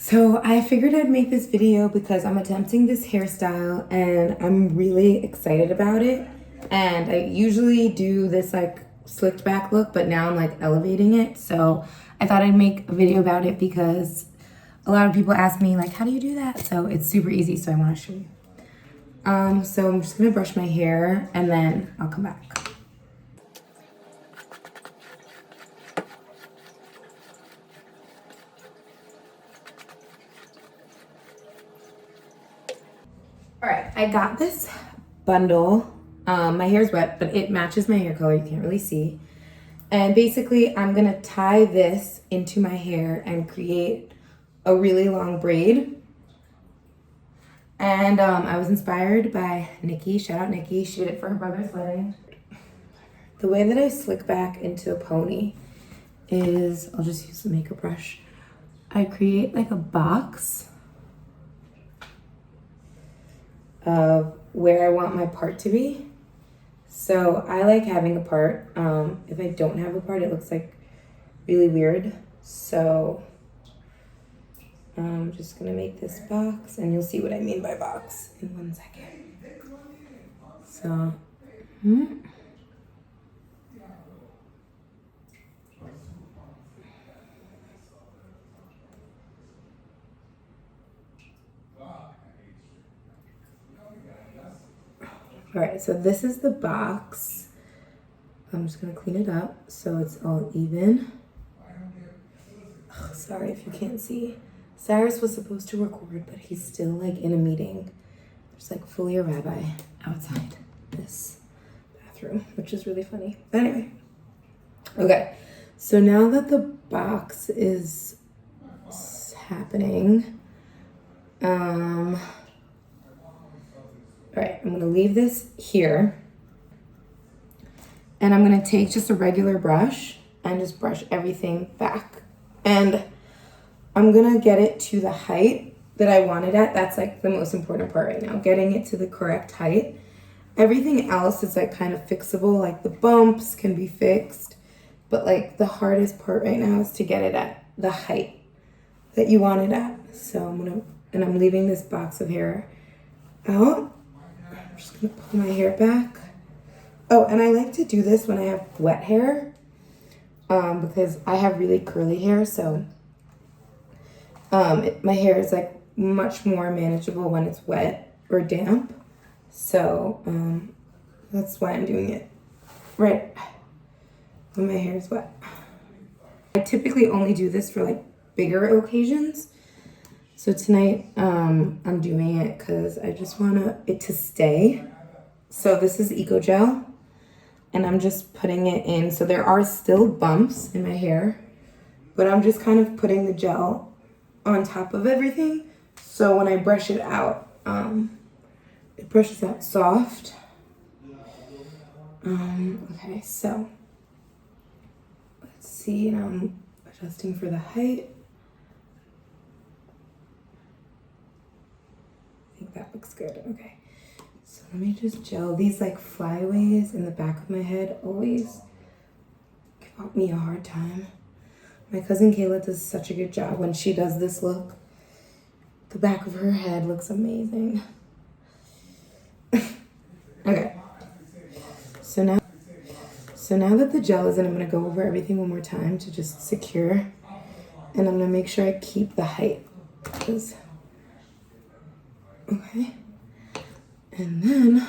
So I figured I'd make this video because I'm attempting this hairstyle and I'm really excited about it. And I usually do this like slicked back look, but now I'm like elevating it. So I thought I'd make a video about it because a lot of people ask me like, how do you do that? So it's super easy, so I want to show you. So I'm just gonna brush my hair and then I'll come back. All right, I got this bundle. My hair's wet, but it matches my hair color. You can't really see. And basically, I'm gonna tie this into my hair and create a really long braid. And I was inspired by Nikki. Shout out Nikki. She did it for her brother's wedding. The way that I slick back into a pony is, I'll just use the makeup brush. I create like a box of where I want my part to be. So I like having a part. If I don't have a part, it looks like really weird. So I'm just gonna make this box and you'll see what I mean by box in 1 second. So, all right, so this is the box. I'm just gonna clean it up so it's all even. Ugh, sorry if you can't see. Cyrus was supposed to record, but he's still like in a meeting. There's like fully a rabbi outside this bathroom, which is really funny. But anyway, okay. So now that the box is happening, all right, I'm gonna leave this here. And I'm gonna take just a regular brush and just brush everything back. And I'm gonna get it to the height that I want it at. That's like the most important part right now, getting it to the correct height. Everything else is like kind of fixable, like the bumps can be fixed, but like the hardest part right now is to get it at the height that you want it at. So I'm leaving this box of hair out. I'm just gonna pull my hair back. Oh, and I like to do this when I have wet hair, because I have really curly hair, so my hair is like much more manageable when it's wet or damp. So that's why I'm doing it right when my hair is wet. I typically only do this for like bigger occasions. So tonight I'm doing it because I just want it to stay. So this is Eco Gel. And I'm just putting it in. So there are still bumps in my hair, but I'm just kind of putting the gel on top of everything. So when I brush it out, it brushes out soft. Okay, so let's see. Now I'm adjusting for the height. I think that looks good. Okay. So let me just gel. These like flyaways in the back of my head always give me a hard time. My cousin Kayla does such a good job when she does this look. The back of her head looks amazing. Okay. So now that the gel is in, I'm gonna go over everything one more time to just secure. And I'm gonna make sure I keep the height. Okay. And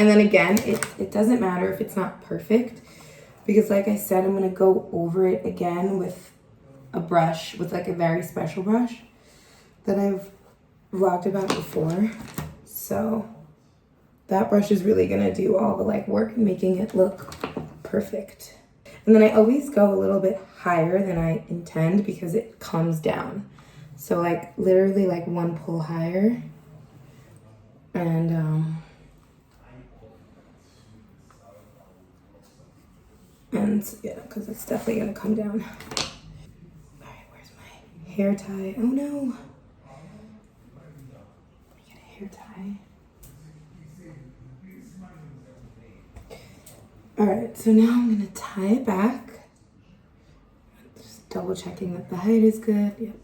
then again, it doesn't matter if it's not perfect, because like I said, I'm gonna go over it again with a brush, with like a very special brush that I've vlogged about before. So that brush is really gonna do all the like work in making it look perfect. And then I always go a little bit higher than I intend because it comes down. So like literally like one pull higher. And yeah, because it's definitely gonna come down. All right, where's my hair tie? Oh no. Let me get a hair tie. All right, so now I'm gonna tie it back. double checking that the height is good. Yep.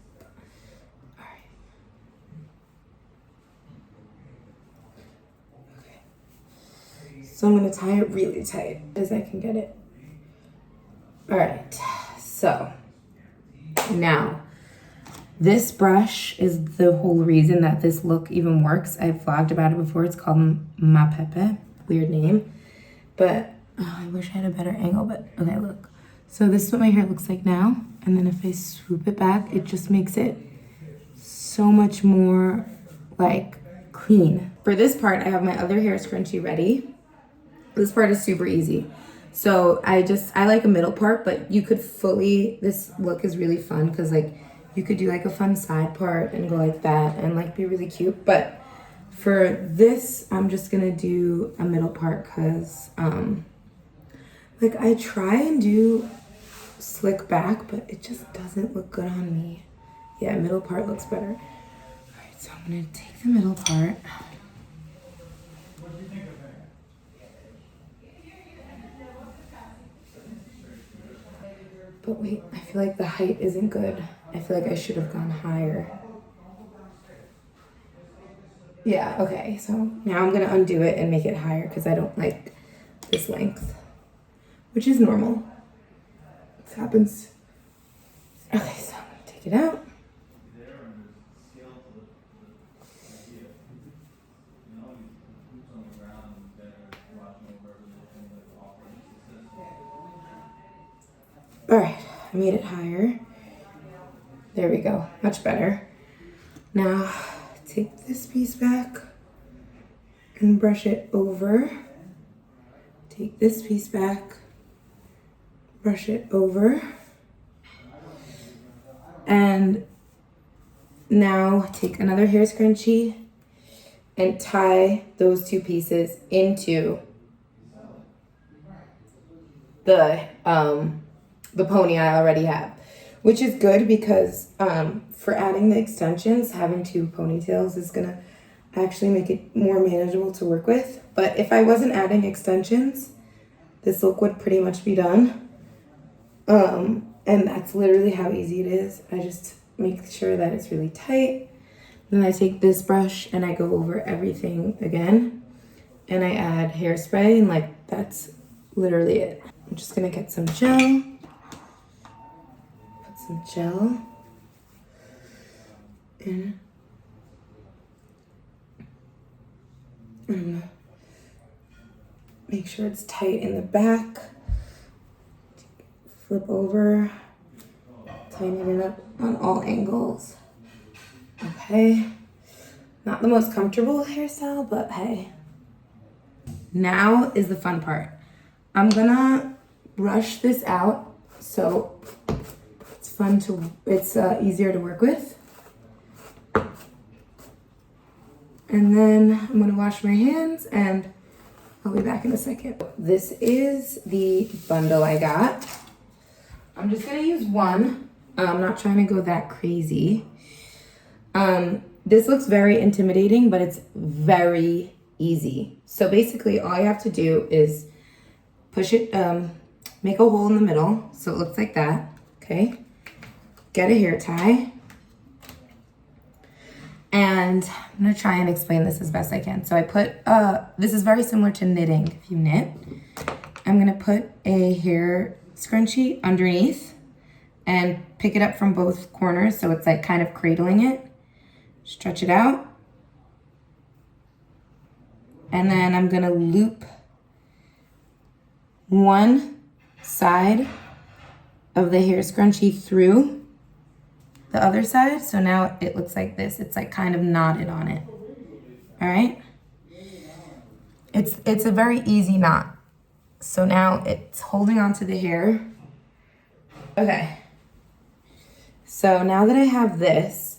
All right. Okay. So I'm gonna tie it really tight as I can get it. All right, so now this brush is the whole reason that this look even works. I've vlogged about it before. It's called Ma Pepe, weird name, but I wish I had a better angle, but okay, look. So this is what my hair looks like now, and then if I swoop it back, it just makes it so much more like clean. For this part, I have my other hair scrunchie ready. This part is super easy. So I like a middle part, but you could this look is really fun because like you could do like a fun side part and go like that and like be really cute. But for this, I'm just gonna do a middle part because like I try and do slick back, but it just doesn't look good on me. Yeah, middle part looks better. All right, so I'm gonna take the middle part. But wait, I feel like the height isn't good. I feel like I should have gone higher. Yeah, okay, so now I'm gonna undo it and make it higher because I don't like this length, which is normal. This happens. Okay, so I'm gonna take it out. All right, I made it higher. There we go, much better. Now, take this piece back and brush it over. Take this piece back, brush it over. And now take another hair scrunchie and tie those two pieces into the pony I already have, which is good because for adding the extensions, having two ponytails is gonna actually make it more manageable to work with. But if I wasn't adding extensions, this look would pretty much be done. And that's literally how easy it is. I just make sure that it's really tight. Then I take this brush and I go over everything again. And I add hairspray and like that's literally it. I'm just gonna get some gel. Put some gel in. I'm gonna make sure it's tight in the back. Flip over, tighten it up on all angles. Okay, not the most comfortable hairstyle, but hey. Now is the fun part. I'm gonna brush this out so it's easier to work with. And then I'm gonna wash my hands and I'll be back in a second. This is the bundle I got. I'm just gonna use one. I'm not trying to go that crazy. This looks very intimidating, but it's very easy. So basically all you have to do is push it, make a hole in the middle so it looks like that, okay? Get a hair tie. And I'm gonna try and explain this as best I can. So I put, this is very similar to knitting, if you knit. I'm gonna put a hair scrunchie underneath and pick it up from both corners so it's like kind of cradling it. Stretch it out. And then I'm gonna loop one side of the hair scrunchie through the other side. So now it looks like this. It's like kind of knotted on it. All right. It's a very easy knot. So now it's holding onto the hair. Okay. So now that I have this,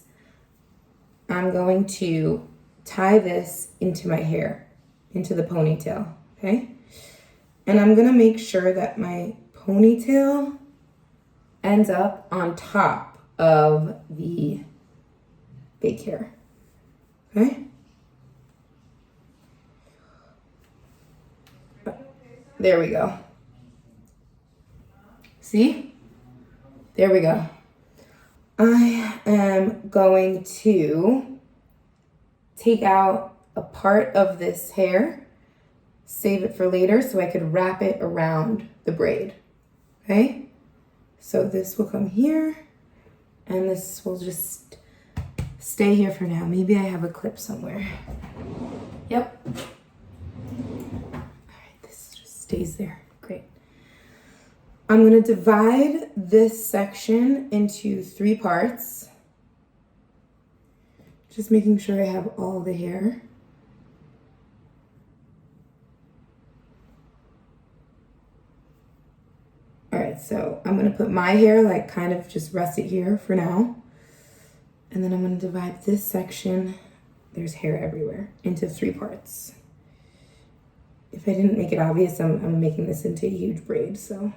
I'm going to tie this into my hair, into the ponytail, okay? And I'm gonna make sure that my ponytail ends up on top of the fake hair, okay? There we go. See? There we go. I am going to take out a part of this hair, save it for later so I could wrap it around the braid. Okay? So this will come here, and this will just stay here for now. Maybe I have a clip somewhere. Yep. All right, this just stays there. Great. I'm going to divide this section into 3 parts. Just making sure I have all the hair. All right, so I'm going to put my hair, like, kind of just rest it here for now. And then I'm going to divide this section, there's hair everywhere, into 3 parts. If I didn't make it obvious, I'm making this into a huge braid, so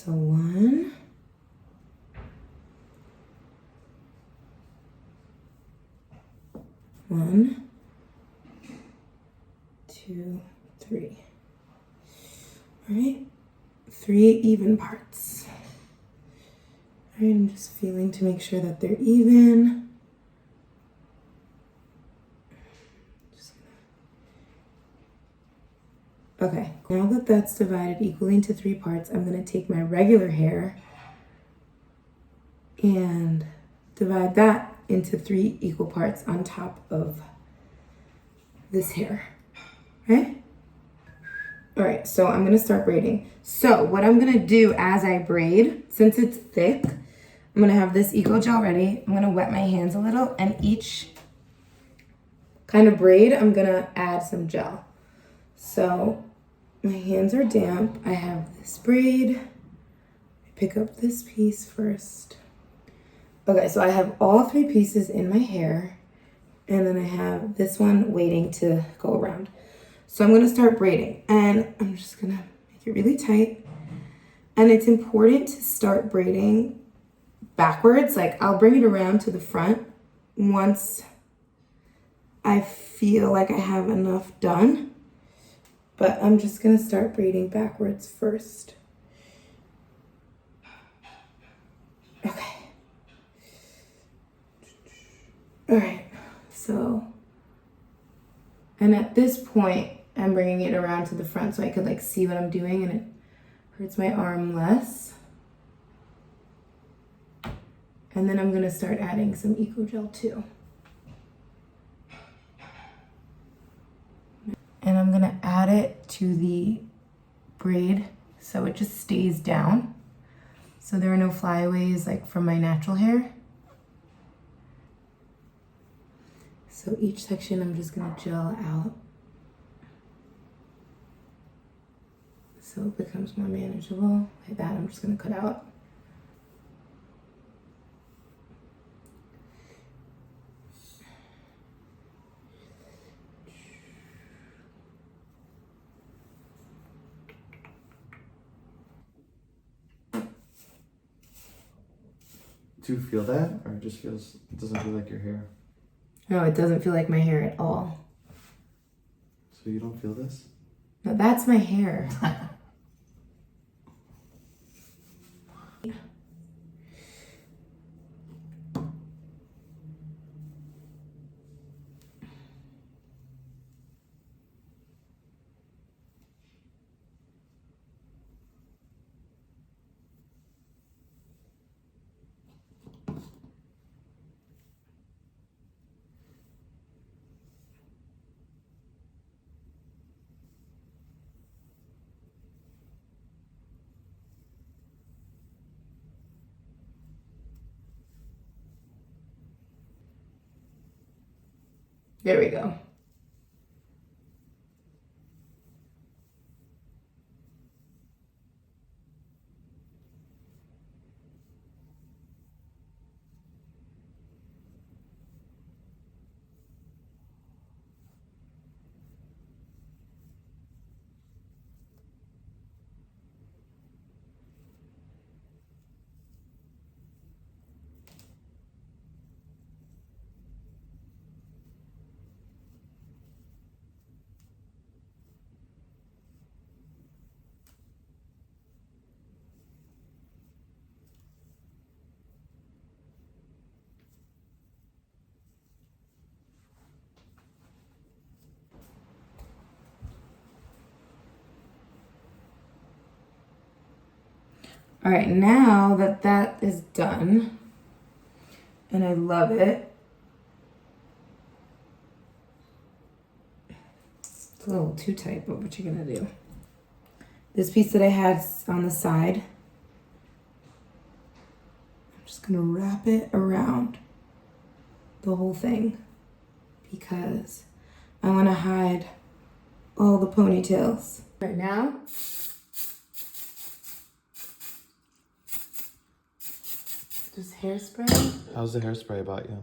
1, 1, 2, 3. All right, 3 even parts. All right, I'm just feeling to make sure that they're even. Okay, now that that's divided equally into 3 parts, I'm going to take my regular hair and divide that into 3 equal parts on top of this hair, okay? All right, so I'm going to start braiding. So what I'm going to do as I braid, since it's thick, I'm going to have this Eco Gel ready. I'm going to wet my hands a little, and each kind of braid, I'm going to add some gel. So my hands are damp. I have this braid. I pick up this piece first. Okay, so I have all 3 pieces in my hair, and then I have this one waiting to go around. So I'm going to start braiding, and I'm just going to make it really tight. And it's important to start braiding backwards. Like, I'll bring it around to the front once I feel like I have enough done. But I'm just going to start braiding backwards first. Okay. All right. So, and at this point, I'm bringing it around to the front so I could, like, see what I'm doing, and it hurts my arm less. And then I'm going to start adding some Eco Gel too. And I'm going to add it to the braid so it just stays down. So there are no flyaways like from my natural hair. So each section I'm just going to gel out so it becomes more manageable. Like that, I'm just going to cut out. Do you feel that, or it just feels, it doesn't feel like your hair? No, it doesn't feel like my hair at all. So you don't feel this? No, that's my hair. There we go. All right, now that that is done, and I love it. It's a little too tight, but what you gonna do? This piece that I had on the side, I'm just gonna wrap it around the whole thing because I wanna hide all the ponytails. Right now, just hairspray. How's the hairspray about you?